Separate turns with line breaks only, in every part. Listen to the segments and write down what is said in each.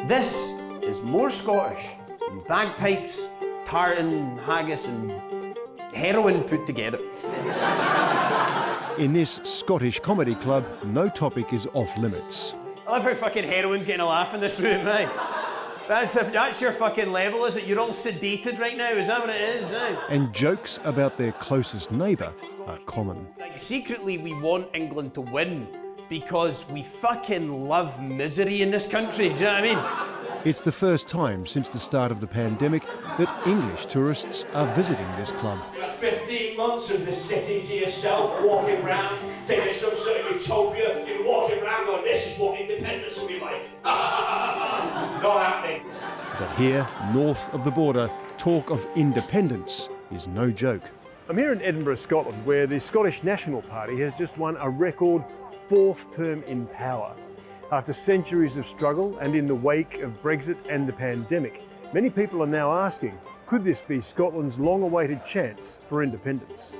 This is more Scottish than bagpipes, tartan, haggis and heroin put together.
In this Scottish comedy club, no topic is off limits.
I love how fucking heroin's getting a laugh in this room, eh? That's your fucking level, is it? You're all sedated right now, is that what it is, eh?
And jokes about their closest neighbour are common.
Like, secretly, we want England to win because we fucking love misery in this country, do you know what I mean?
It's the first time since the start of the pandemic that English tourists are visiting this club.
You have 15 months of the city to yourself, walking around, thinking it's some sort of utopia. You're walking around going, this is what independence will be like. Not happening.
But here, north of the border, talk of independence is no joke.
I'm here in Edinburgh, Scotland, where the Scottish National Party has just won a record 4th term in power. After centuries of struggle and in the wake of Brexit and the pandemic, many people are now asking, could this be Scotland's long-awaited chance for independence?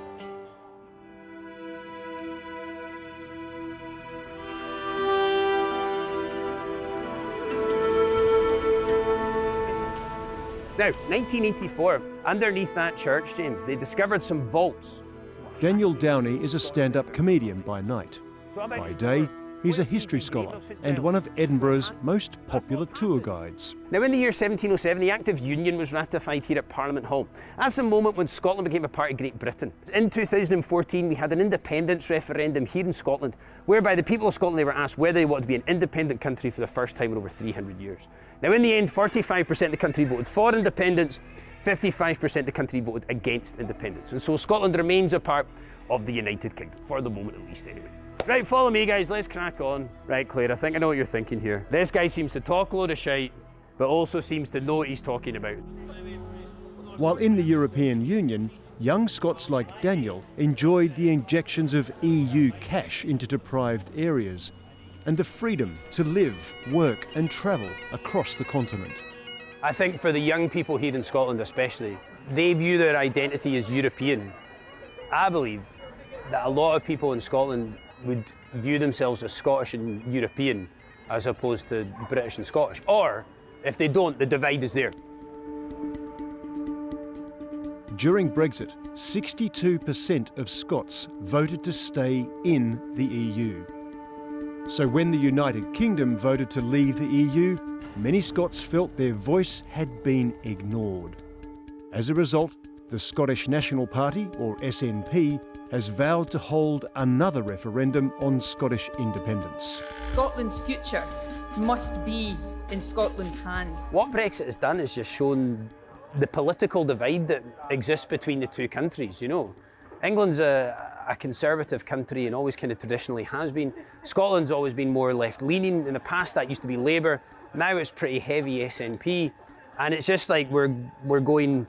Now, 1984, underneath that church, James, they discovered some vaults.
Daniel Downey is a stand-up comedian by night. By day, he's a history scholar and one of Edinburgh's most popular tour guides.
Now, in the year 1707, the Act of Union was ratified here at Parliament Hall. That's the moment when Scotland became a part of Great Britain. In 2014, we had an independence referendum here in Scotland, whereby the people of Scotland, they were asked whether they wanted to be an independent country for the first time in over 300 years. Now, in the end, 45% of the country voted for independence, 55% of the country voted against independence. And so Scotland remains a part of the United Kingdom, for the moment at least anyway. Right, follow me guys, let's crack on. Right, Claire, I think I know what you're thinking here. This guy seems to talk a load of shite, but also seems to know what he's talking about.
While in the European Union, young Scots like Daniel enjoyed the injections of EU cash into deprived areas and the freedom to live, work and travel across the continent.
I think for the young people here in Scotland especially, they view their identity as European. I believe that a lot of people in Scotland would view themselves as Scottish and European as opposed to British and Scottish. Or, if they don't, the divide is there.
During Brexit, 62% of Scots voted to stay in the EU. So when the United Kingdom voted to leave the EU, many Scots felt their voice had been ignored. As a result, the Scottish National Party, or SNP, has vowed to hold another referendum on Scottish independence.
Scotland's future must be in Scotland's hands.
What Brexit has done is just shown the political divide that exists between the two countries, you know. England's a conservative country and always kind of traditionally has been. Scotland's always been more left-leaning. In the past that used to be Labour, now it's pretty heavy SNP. And it's just like we're going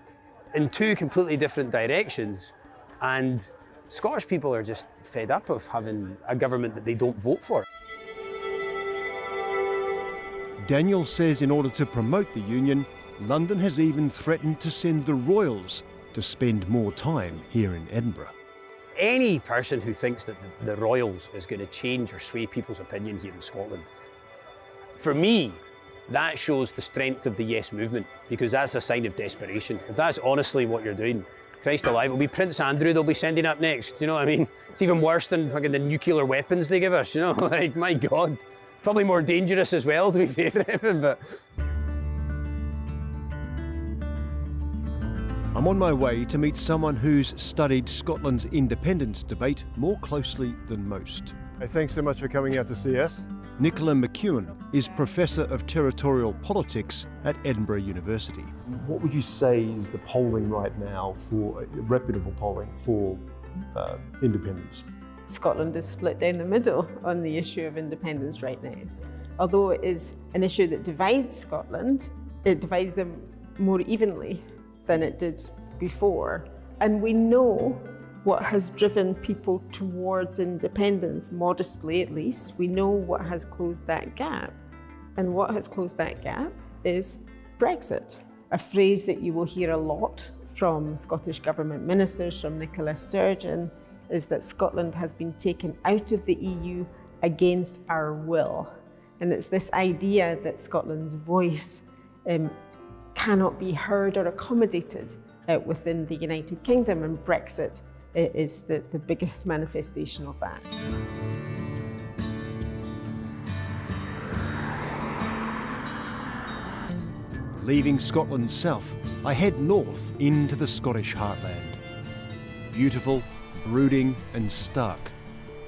in two completely different directions. And Scottish people are just fed up of having a government that they don't vote for.
Daniel says in order to promote the union, London has even threatened to send the royals to spend more time here in Edinburgh.
Any person who thinks that the royals is going to change or sway people's opinion here in Scotland, for me, that shows the strength of the Yes movement, because that's a sign of desperation. If that's honestly what you're doing, Christ alive, it'll be Prince Andrew they'll be sending up next, you know what I mean? It's even worse than fucking the nuclear weapons they give us, you know? Like, my God. Probably more dangerous as well, to be fair, but...
I'm on my way to meet someone who's studied Scotland's independence debate more closely than most.
Hey, thanks so much for coming out to see us.
Nicola McEwen is Professor of Territorial Politics at Edinburgh University.
What would you say is the polling right now for, reputable polling for independence?
Scotland is split down the middle on the issue of independence right now. Although it is an issue that divides Scotland, it divides them more evenly than it did before. And we know what has driven people towards independence, modestly at least. We know what has closed that gap. And what has closed that gap is Brexit, a phrase that you will hear a lot from Scottish Government ministers, from Nicola Sturgeon, is that Scotland has been taken out of the EU against our will. And it's this idea that Scotland's voice cannot be heard or accommodated within the United Kingdom, and Brexit is the biggest manifestation of that.
Leaving Scotland's south, I head north into the Scottish heartland. Beautiful, brooding and stark.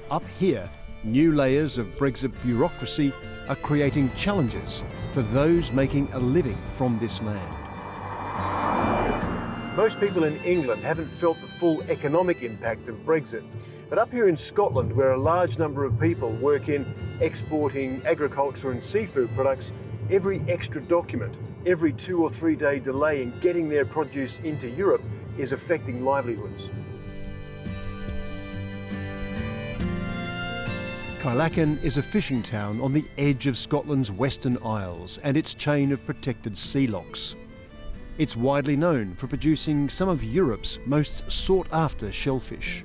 Up here, new layers of Brexit bureaucracy are creating challenges for those making a living from this land.
Most people in England haven't felt the full economic impact of Brexit. But up here in Scotland, where a large number of people work in exporting agriculture and seafood products, every extra document, every 2 or 3 day delay in getting their produce into Europe is affecting livelihoods.
Kyleakin is a fishing town on the edge of Scotland's Western Isles and its chain of protected sea locks. It's widely known for producing some of Europe's most sought-after shellfish.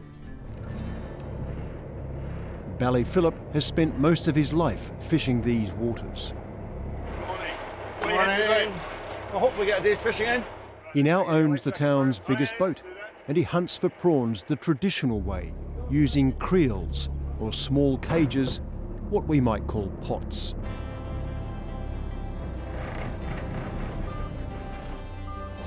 Ballyphilip has spent most of his life fishing these waters.
Morning. We'll hopefully get a day's fishing in.
He now owns the town's biggest boat, and he hunts for prawns the traditional way, using creels, or small cages, what we might call pots.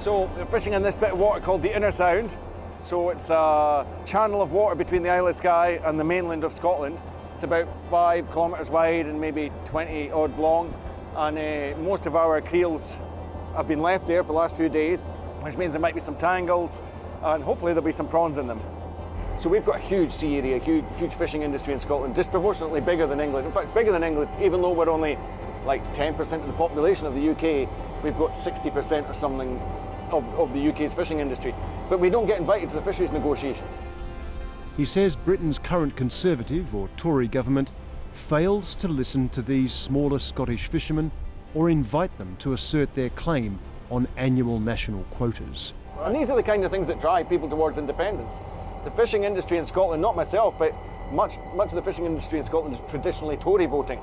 So they're fishing in this bit of water called the Inner Sound. So it's a channel of water between the Isle of Skye and the mainland of Scotland. It's about 5 kilometres wide and maybe 20 odd long. And most of our creels have been left there for the last few days, which means there might be some tangles and hopefully there'll be some prawns in them. So we've got a huge sea area, huge fishing industry in Scotland, disproportionately bigger than England. In fact, it's bigger than England, even though we're only like 10% of the population of the UK. We've got 60% or something of the UK's fishing industry. But we don't get invited to the fisheries negotiations.
He says Britain's current Conservative or Tory government fails to listen to these smaller Scottish fishermen or invite them to assert their claim on annual national quotas.
And these are the kind of things that drive people towards independence. The fishing industry in Scotland, not myself, but much of the fishing industry in Scotland is traditionally Tory voting.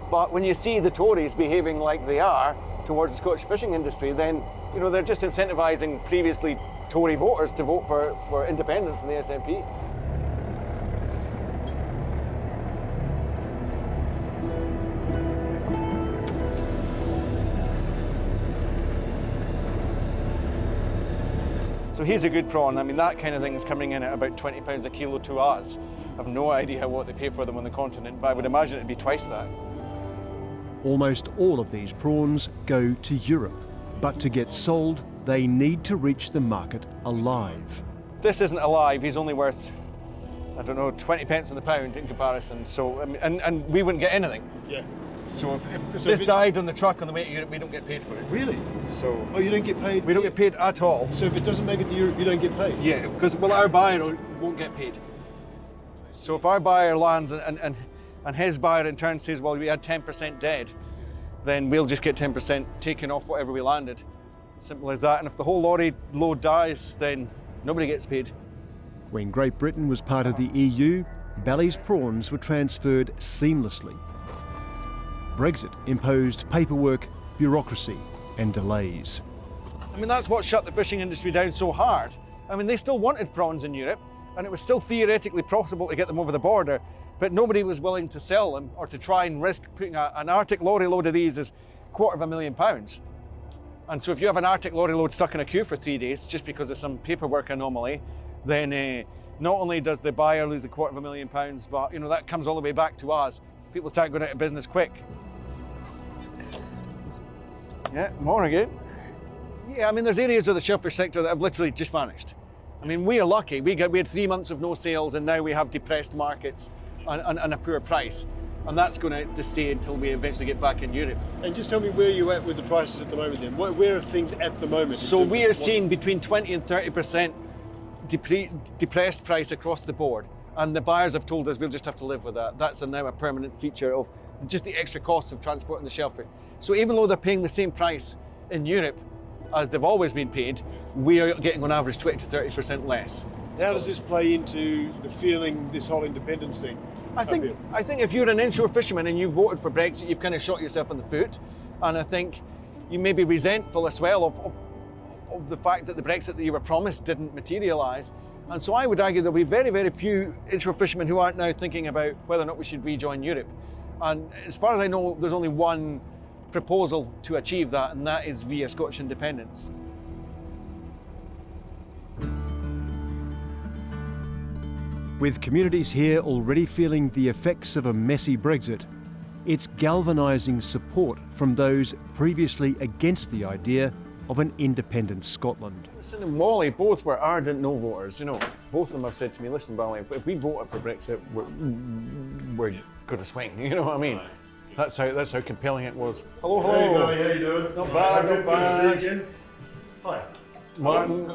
But when you see the Tories behaving like they are towards the Scottish fishing industry, then they're just incentivising previously Tory voters to vote for independence in the SNP. So here's a good prawn. I mean, that kind of thing is coming in at about £20 a kilo to us. I've no idea what they pay for them on the continent, but I would imagine it'd be twice that.
Almost all of these prawns go to Europe, but to get sold, they need to reach the market alive.
If this isn't alive, he's only worth, 20 pence on the pound in comparison. So, I mean, and we wouldn't get anything. Yeah. So if this died on the truck on the way to Europe, we don't get paid for it.
Really?
So.
Oh, you don't get paid?
We don't get paid at all.
So if it doesn't make it to Europe, you don't get paid?
Yeah, because our buyer won't get paid. So if our buyer lands and his buyer in turn says, well, we had 10% dead, then we'll just get 10% taken off whatever we landed. Simple as that. And if the whole lorry load dies, then nobody gets paid.
When Great Britain was part of the EU, Bally's prawns were transferred seamlessly. Brexit imposed paperwork, bureaucracy and delays.
I mean, that's what shut the fishing industry down so hard. I mean, they still wanted prawns in Europe, and it was still theoretically possible to get them over the border, but nobody was willing to sell them or to try and risk putting an Arctic lorry load of these as £250,000. And so if you have an Arctic lorry load stuck in a queue for 3 days just because of some paperwork anomaly, then not only does the buyer lose £250,000, but that comes all the way back to us. People start going out of business quick. Yeah, more again. Yeah, I mean, there's areas of the shellfish sector that have literally just vanished. I mean, we are lucky. We had 3 months of no sales, and now we have depressed markets and a poor price. And that's going to stay until we eventually get back in Europe.
And just tell me where you're at with the prices at the moment then. Where are things at the moment?
So we are seeing between 20 and 30% depressed price across the board. And the buyers have told us we'll just have to live with that. That's now a permanent feature of just the extra costs of transporting the shellfish. So even though they're paying the same price in Europe as they've always been paid, we are getting on average 20 to 30% less.
How does this play into the feeling, this whole independence thing?
I think if you're an inshore fisherman and you voted for Brexit, you've kind of shot yourself in the foot. And I think you may be resentful as well of the fact that the Brexit that you were promised didn't materialise. And so I would argue there'll be very, very few inshore fishermen who aren't now thinking about whether or not we should rejoin Europe. And as far as I know, there's only one proposal to achieve that, and that is via Scottish independence.
With communities here already feeling the effects of a messy Brexit, it's galvanising support from those previously against the idea of an independent Scotland.
Listen and Wally both were ardent no voters. You know, both of them have said to me, listen, Wally, if we voted for Brexit, we're going to swing. You know what I mean? That's how compelling it was. Hello, hello.
Hey, Wally, how you doing?
Not bad, not bad.
Hi.
Martin,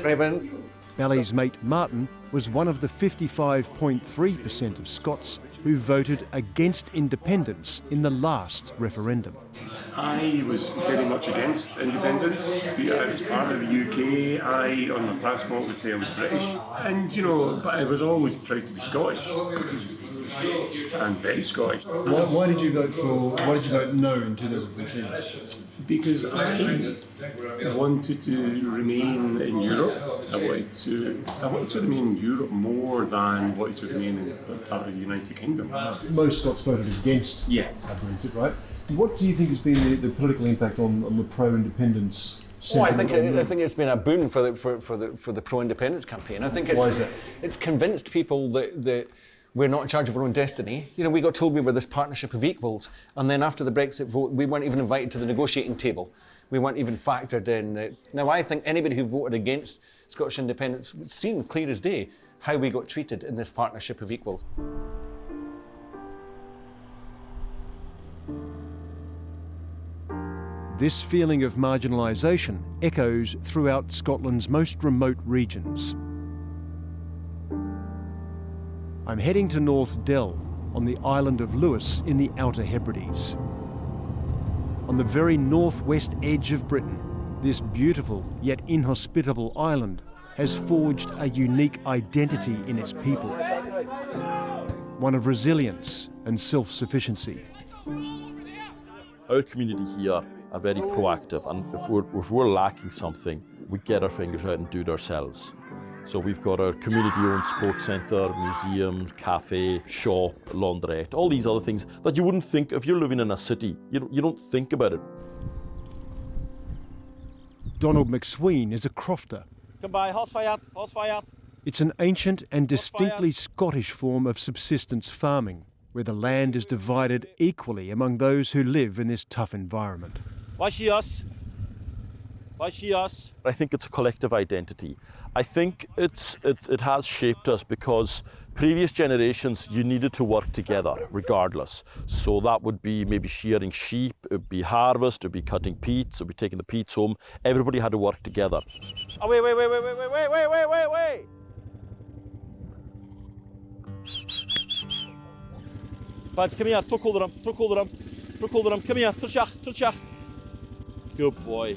Raven.
Bally's mate Martin was one of the 55.3% of Scots who voted against independence in the last referendum.
I was very much against independence, be it as part of the UK. I, on my passport, would say I was British. And, you know, but I was always proud to be Scottish. And very Scottish.
Why did you vote no in 2014?
Because I wanted to remain in Europe. I wanted to remain in Europe more than wanted to remain in part of the United Kingdom.
Most Scots voted against Brexit, right? What do you think has been the political impact on the pro-independence?
I think it's been a boon for the pro-independence campaign. I think
Why is that?
It's convinced people that we're not in charge of our own destiny. You know, we got told we were this partnership of equals, and then after the Brexit vote, we weren't even invited to the negotiating table. We weren't even factored in. Now, I think anybody who voted against Scottish independence would see clear as day how we got treated in this partnership of equals.
This feeling of marginalisation echoes throughout Scotland's most remote regions. I'm heading to North Dell, on the island of Lewis in the Outer Hebrides. On the very northwest edge of Britain, this beautiful yet inhospitable island has forged a unique identity in its people, one of resilience and self-sufficiency.
Our community here are very proactive, and if we're lacking something, we get our fingers out and do it ourselves. So we've got our community-owned sports centre, museum, cafe, shop, laundrette, all these other things that you wouldn't think if you're living in a city. You don't think about it.
Donald McSween is a crofter.
Come by, horse fired.
It's an ancient and distinctly Scottish form of subsistence farming, where the land is divided equally among those who live in this tough environment.
Why she us? Why she us?
I think it's a collective identity. I think it has shaped us because previous generations, you needed to work together regardless. So that would be maybe shearing sheep, it would be harvest, it would be cutting peats, it would be taking the peats home. Everybody had to work together.
Oh, wait. Bud, come here, took hold of them, come here, touch.
Good boy.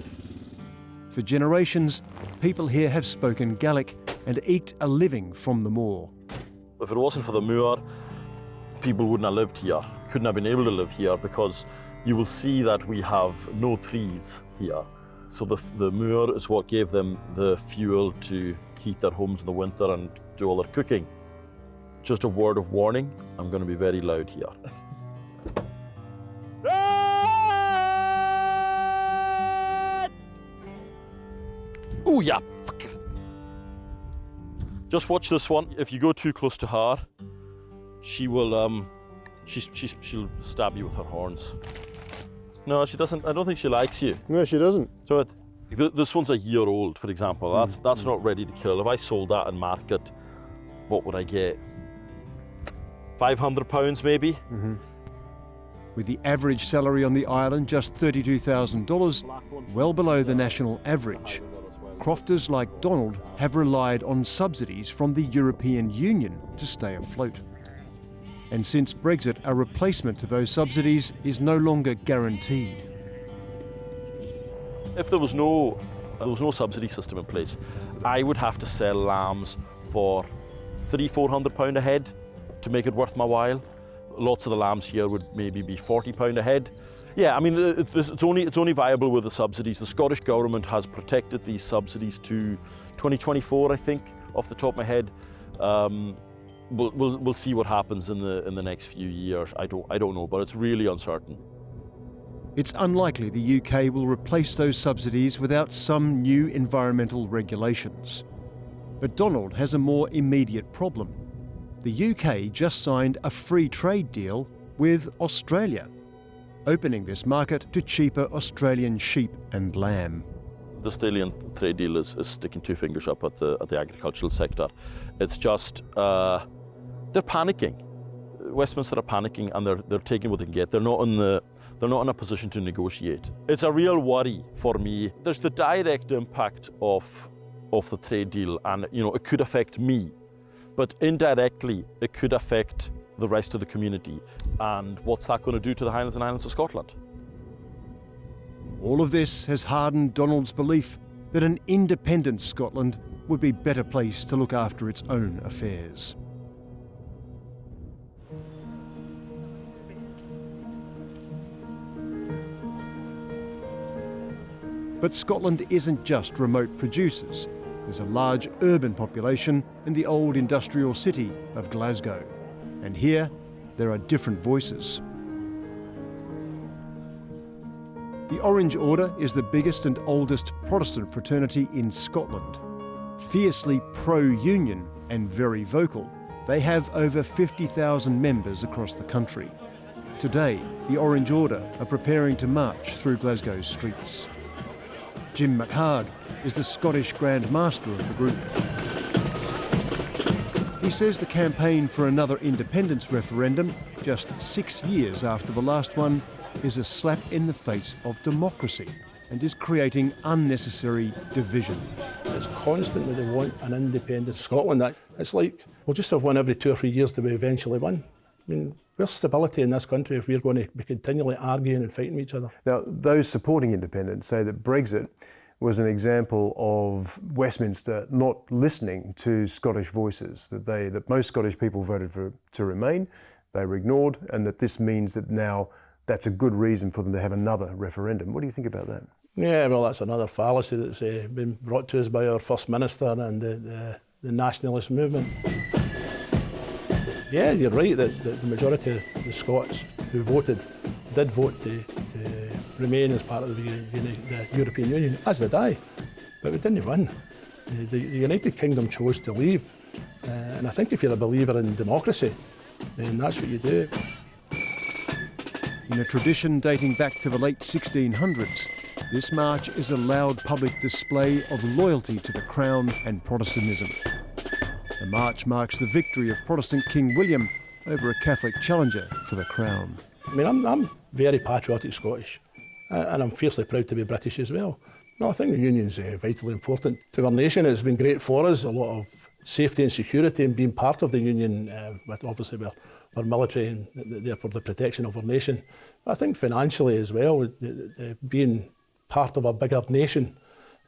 For generations, people here have spoken Gaelic and eked a living from the moor.
If it wasn't for the moor, people wouldn't have lived here, couldn't have been able to live here, because you will see that we have no trees here. So the moor is what gave them the fuel to heat their homes in the winter and do all their cooking. Just a word of warning, I'm going to be very loud here. Oh yeah, just watch this one. If you go too close to her, she will she'll stab you with her horns. No, she doesn't. I don't think she likes you.
No, she doesn't.
So this one's a year old, for example. That's not ready to kill. If I sold that in market, what would I get? £500 maybe.
Mm-hmm. With the average salary on the island just $32,000, well below the national average, crofters like Donald have relied on subsidies from the European Union to stay afloat. And since Brexit, a replacement to those subsidies is no longer guaranteed.
If there was no subsidy system in place, I would have to sell lambs for £300-400 a head to make it worth my while. Lots of the lambs here would maybe be £40 a head. Yeah, I mean, it's only viable with the subsidies. The Scottish Government has protected these subsidies to 2024, I think, off the top of my head. We'll see what happens in the next few years. I don't know, but it's really uncertain.
It's unlikely the UK will replace those subsidies without some new environmental regulations. But Donald has a more immediate problem. The UK just signed a free trade deal with Australia, opening this market to cheaper Australian sheep and lamb.
The Australian trade deal is sticking two fingers up at the agricultural sector. It's just, they're panicking. Westminster are panicking, and they're taking what they can get. They're not in a position to negotiate. It's a real worry for me. There's the direct impact of the trade deal, and it could affect me, but indirectly it could affect the rest of the community. And what's that going to do to the Highlands and Islands of Scotland?
All of this has hardened Donald's belief that an independent Scotland would be better placed to look after its own affairs. But Scotland isn't just remote producers. There's a large urban population in the old industrial city of Glasgow. And here, there are different voices. The Orange Order is the biggest and oldest Protestant fraternity in Scotland. Fiercely pro-union and very vocal, they have over 50,000 members across the country. Today, the Orange Order are preparing to march through Glasgow's streets. Jim McHarg is the Scottish Grand Master of the group. He says the campaign for another independence referendum, just 6 years after the last one, is a slap in the face of democracy and is creating unnecessary division.
It's constant that they want an independent Scotland. It's like we'll just have one every 2 or 3 years till we eventually win. I mean, where's stability in this country if we're going to be continually arguing and fighting with each other?
Now, those supporting independence say that Brexit was an example of Westminster not listening to Scottish voices, that most Scottish people voted to remain, they were ignored, and that this means that now that's a good reason for them to have another referendum. What do you think about that?
Yeah, well, that's another fallacy that's been brought to us by our First Minister and the nationalist movement. Yeah, you're right that the majority of the Scots who did vote to remain as part of the European Union, as did I, but we didn't win. The United Kingdom chose to leave, and I think if you're a believer in democracy, then that's what you do.
In a tradition dating back to the late 1600s, this march is a loud public display of loyalty to the Crown and Protestantism. The march marks the victory of Protestant King William over a Catholic challenger for the Crown.
I mean, I'm very patriotic Scottish, and I'm fiercely proud to be British as well. No, I think the union's vitally important to our nation. It's been great for us, a lot of safety and security, and being part of the union, with obviously our military and therefore the protection of our nation. But I think financially as well, being part of a bigger nation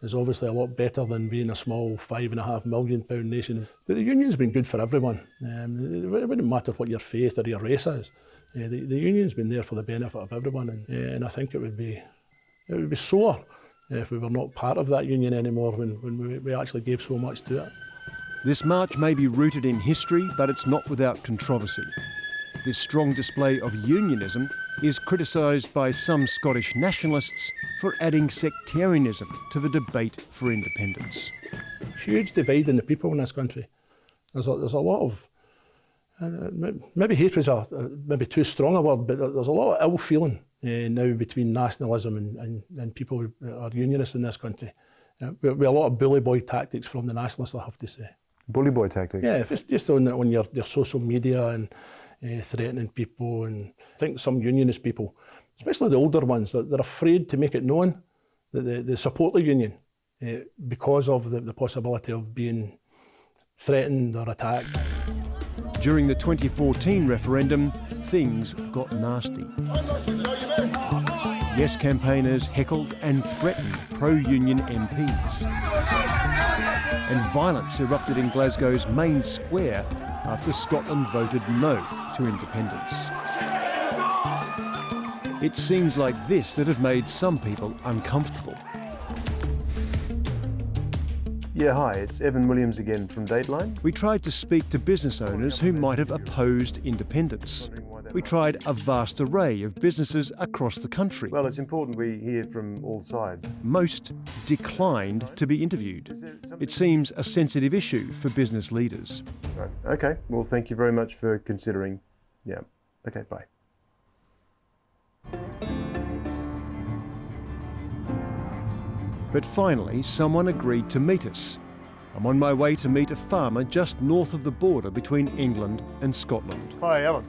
is obviously a lot better than being a small £5.5 million nation. But the union's been good for everyone. It wouldn't matter what your faith or your race is. The union's been there for the benefit of everyone, and I think it would be sore if we were not part of that union anymore when we actually gave so much to it.
This march may be rooted in history, but it's not without controversy. This strong display of unionism is criticised by some Scottish nationalists for adding sectarianism to the debate for independence.
Huge divide in the people in this country. There's a lot of, maybe hatred's maybe too strong a word, but there's a lot of ill feeling now between nationalism and people who are unionists in this country. We have a lot of bully boy tactics from the nationalists, I have to say.
Bully boy tactics?
Yeah, if it's just on your social media and threatening people, and I think some unionist people, especially the older ones, they're afraid to make it known that they support the union because of the possibility of being threatened or attacked.
During the 2014 referendum, things got nasty. Yes campaigners heckled and threatened pro-union MPs. And violence erupted in Glasgow's main square after Scotland voted no to independence. It's scenes like this that have made some people uncomfortable.
Yeah, hi, it's Evan Williams again from Dateline.
We tried to speak to business owners who might have opposed independence. We tried a vast array of businesses across the country.
Well, it's important we hear from all sides.
Most declined to be interviewed. It seems a sensitive issue for business leaders.
Right. Okay, well, thank you very much for considering. Yeah, okay, bye.
But finally, someone agreed to meet us. I'm on my way to meet a farmer just north of the border between England and Scotland.
Hi, Alan.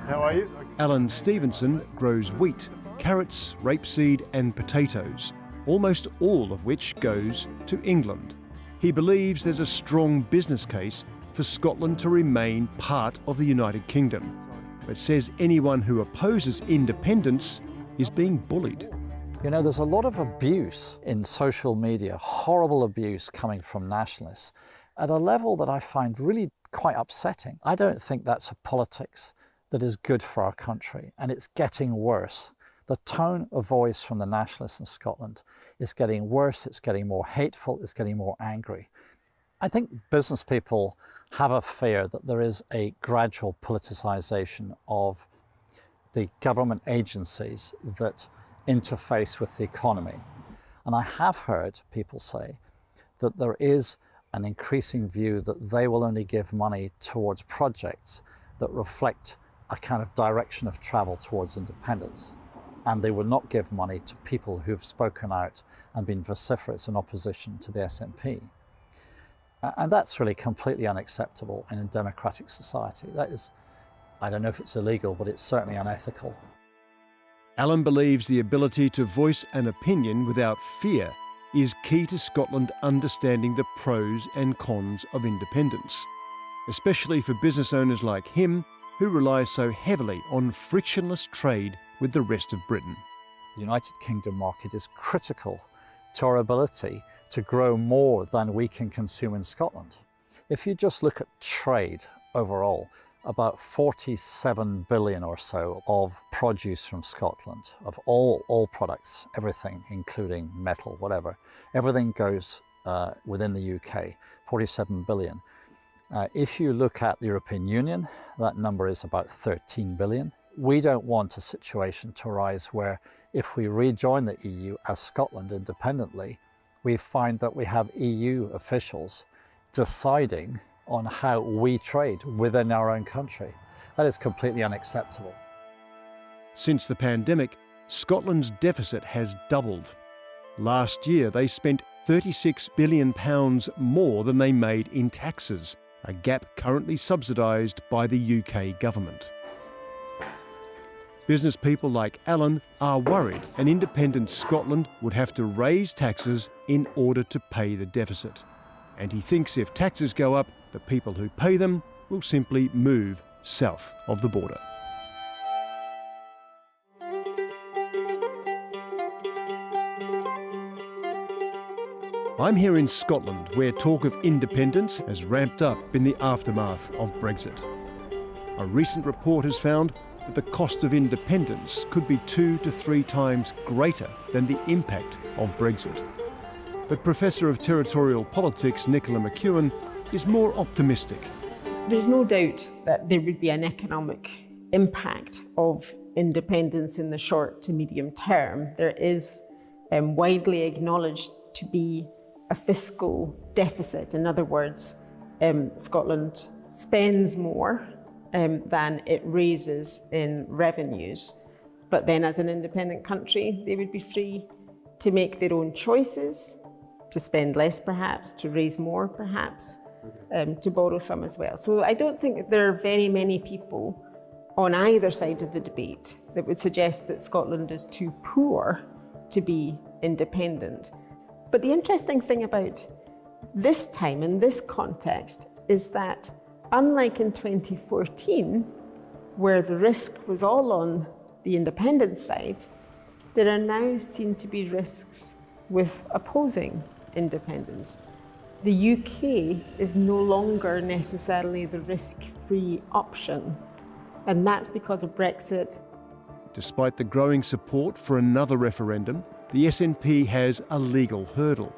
How are you?
Alan Stevenson grows wheat, carrots, rapeseed and potatoes, almost all of which goes to England. He believes there's a strong business case for Scotland to remain part of the United Kingdom, but says anyone who opposes independence is being bullied.
You know, there's a lot of abuse in social media, horrible abuse coming from nationalists at a level that I find really quite upsetting. I don't think that's a politics that is good for our country, and it's getting worse. The tone of voice from the nationalists in Scotland is getting worse, it's getting more hateful, it's getting more angry. I think business people have a fear that there is a gradual politicisation of the government agencies that interface with the economy. And I have heard people say that there is an increasing view that they will only give money towards projects that reflect a kind of direction of travel towards independence. And they will not give money to people who've spoken out and been vociferous in opposition to the SNP. And that's really completely unacceptable in a democratic society. That is, I don't know if it's illegal, but it's certainly unethical.
Alan believes the ability to voice an opinion without fear is key to Scotland understanding the pros and cons of independence, especially for business owners like him who rely so heavily on frictionless trade with the rest of Britain.
The United Kingdom market is critical to our ability to grow more than we can consume in Scotland. If you just look at trade overall, about 47 billion or so of produce from Scotland, of all products, everything, including metal, whatever, everything goes within the UK, 47 billion. If you look at the European Union, that number is about 13 billion. We don't want a situation to arise where if we rejoin the EU as Scotland independently, we find that we have EU officials deciding on how we trade within our own country. That is completely unacceptable.
Since the pandemic, Scotland's deficit has doubled. Last year, they spent £36 billion more than they made in taxes, a gap currently subsidised by the UK government. Business people like Alan are worried an independent Scotland would have to raise taxes in order to pay the deficit. And he thinks if taxes go up, the people who pay them will simply move south of the border. I'm here in Scotland, where talk of independence has ramped up in the aftermath of Brexit. A recent report has found that the cost of independence could be 2 to 3 times greater than the impact of Brexit. But Professor of Territorial Politics Nicola McEwen is more optimistic.
There's no doubt that there would be an economic impact of independence in the short to medium term. There is widely acknowledged to be a fiscal deficit. In other words, Scotland spends more than it raises in revenues. But then as an independent country, they would be free to make their own choices, to spend less perhaps, to raise more perhaps, to borrow some as well. So I don't think that there are very many people on either side of the debate that would suggest that Scotland is too poor to be independent. But the interesting thing about this time and this context is that unlike in 2014, where the risk was all on the independent side, there are now seen to be risks with opposing independence. the UK is no longer necessarily the risk-free option, and that's because of Brexit.
Despite the growing support for another referendum, the SNP has a legal hurdle.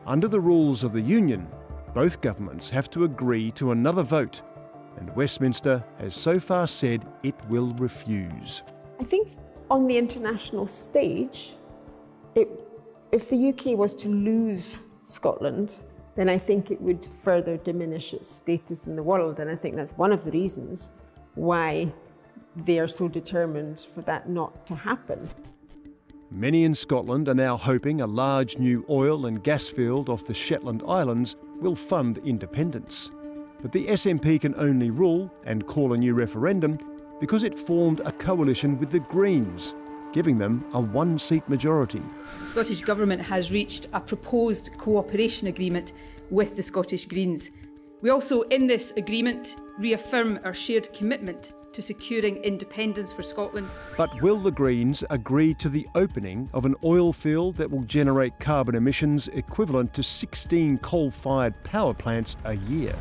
Under the rules of the Union, both governments have to agree to another vote, and Westminster has so far said it will refuse.
I think on the international stage, if the UK was to lose Scotland, then I think it would further diminish its status in the world, and I think that's one of the reasons why they are so determined for that not to happen.
Many in Scotland are now hoping a large new oil and gas field off the Shetland Islands will fund independence. But the SNP can only rule and call a new referendum because it formed a coalition with the Greens, giving them a one-seat majority.
The Scottish Government has reached a proposed cooperation agreement with the Scottish Greens. We also, in this agreement, reaffirm our shared commitment to securing independence for Scotland.
But will the Greens agree to the opening of an oil field that will generate carbon emissions equivalent to 16 coal-fired power plants a year?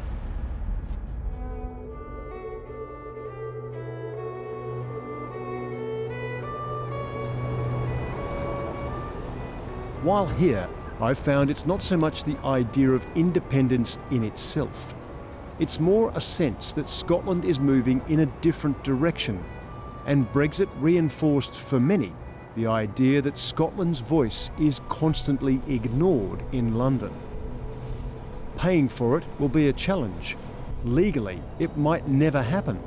While here, I've found it's not so much the idea of independence in itself. It's more a sense that Scotland is moving in a different direction, and Brexit reinforced for many the idea that Scotland's voice is constantly ignored in London. Paying for it will be a challenge. Legally, it might never happen,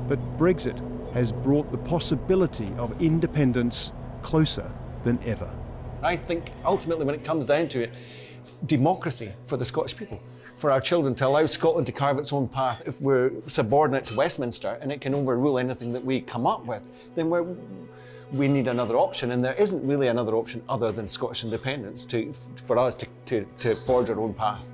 but Brexit has brought the possibility of independence closer than ever.
I think ultimately when it comes down to it, democracy for the Scottish people, for our children, to allow Scotland to carve its own path. If we're subordinate to Westminster and it can overrule anything that we come up with, then we need another option, and there isn't really another option other than Scottish independence for us to forge our own path.